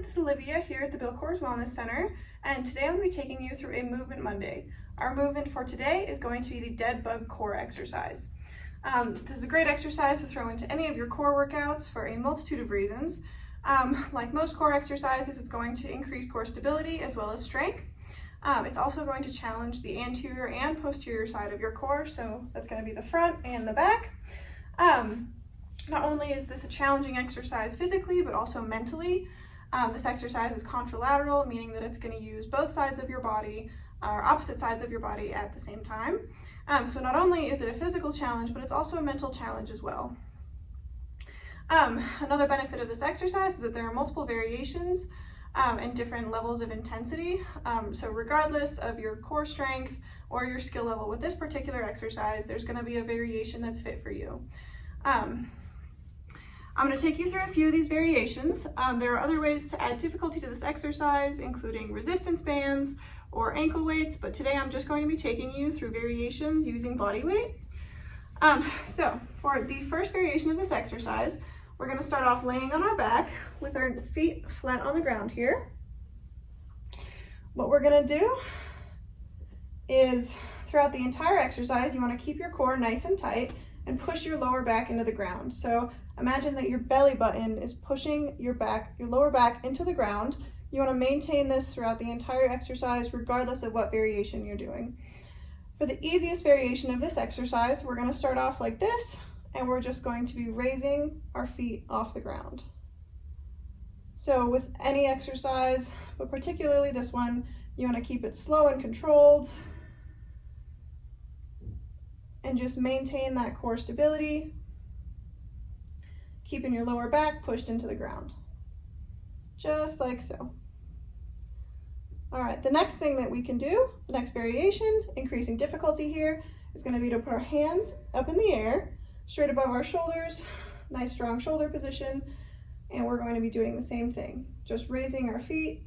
this is Olivia here at the Bill Coors Wellness Center, and today I'm going to be taking you through a Movement Monday. Our movement for today is going to be the Deadbug core exercise. This is a great exercise to throw into any of your core workouts for a multitude of reasons. Like most core exercises, it's going to increase core stability as well as strength. It's also going to challenge the anterior and posterior side of your core, so that's going to be the front and the back. Not only is this a challenging exercise physically, but also mentally. This exercise is contralateral, meaning that it's going to use both sides of your body, or opposite sides of your body at the same time. So not only is it a physical challenge, but it's also a mental challenge as well. Another benefit of this exercise is that there are multiple variations and different levels of intensity. So regardless of your core strength or your skill level with this particular exercise, there's going to be a variation that's fit for you. I'm going to take you through a few of these variations. There are other ways to add difficulty to this exercise, including resistance bands or ankle weights, but today I'm just going to be taking you through variations using body weight. So for the first variation of this exercise, we're going to start off laying on our back with our feet flat on the ground here. What we're going to do is throughout the entire exercise, you want to keep your core nice and tight and push your lower back into the ground. So imagine that your belly button is pushing your lower back into the ground. You want to maintain this throughout the entire exercise, regardless of what variation you're doing. For the easiest variation of this exercise, we're going to start off like this, and we're just going to be raising our feet off the ground. So with any exercise, but particularly this one, you want to keep it slow and controlled, and just maintain that core stability, keeping your lower back pushed into the ground, just like so. All right, the next thing that we can do, the next variation, increasing difficulty here, is going to be to put our hands up in the air, straight above our shoulders, nice strong shoulder position, and we're going to be doing the same thing, just raising our feet,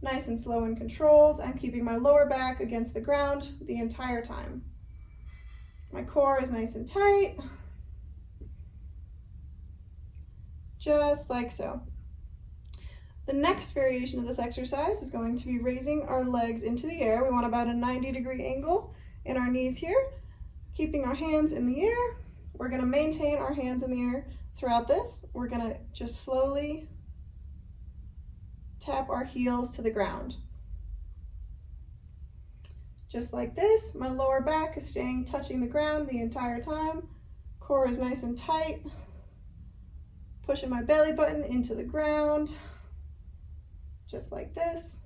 nice and slow and controlled. I'm keeping my lower back against the ground the entire time. My core is nice and tight, just like so. The next variation of this exercise is going to be raising our legs into the air. We want about a 90-degree angle in our knees here, keeping our hands in the air. We're going to maintain our hands in the air throughout this. We're going to just slowly tap our heels to the ground. Just like this, my lower back is touching the ground the entire time. Core is nice and tight. Pushing my belly button into the ground, just like this.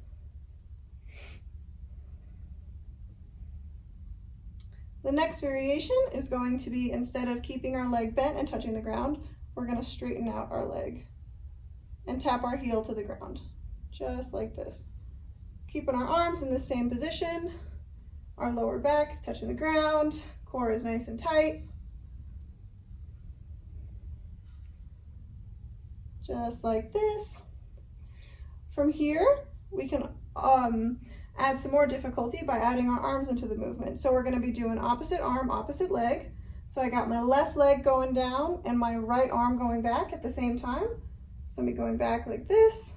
The next variation is going to be, instead of keeping our leg bent and touching the ground, we're going to straighten out our leg and tap our heel to the ground, just like this. Keeping our arms in the same position. Our lower back is touching the ground, core is nice and tight. Just like this. From here, we can add some more difficulty by adding our arms into the movement. So we're going to be doing opposite arm, opposite leg. So I got my left leg going down and my right arm going back at the same time. So I'm going back like this.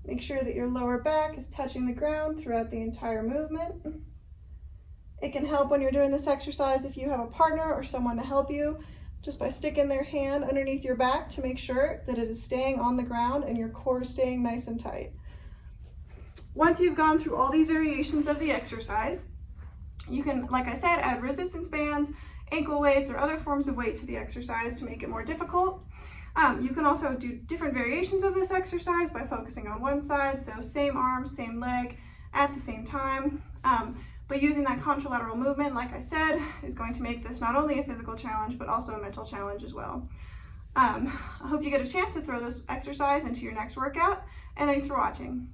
Make sure that your lower back is touching the ground throughout the entire movement. It can help when you're doing this exercise if you have a partner or someone to help you, just by sticking their hand underneath your back to make sure that it is staying on the ground and your core is staying nice and tight. Once you've gone through all these variations of the exercise, you can, like I said, add resistance bands, ankle weights, or other forms of weight to the exercise to make it more difficult. You can also do different variations of this exercise by focusing on one side, so same arm, same leg at the same time. But using that contralateral movement, like I said, is going to make this not only a physical challenge, but also a mental challenge as well. I hope you get a chance to throw this exercise into your next workout, and thanks for watching.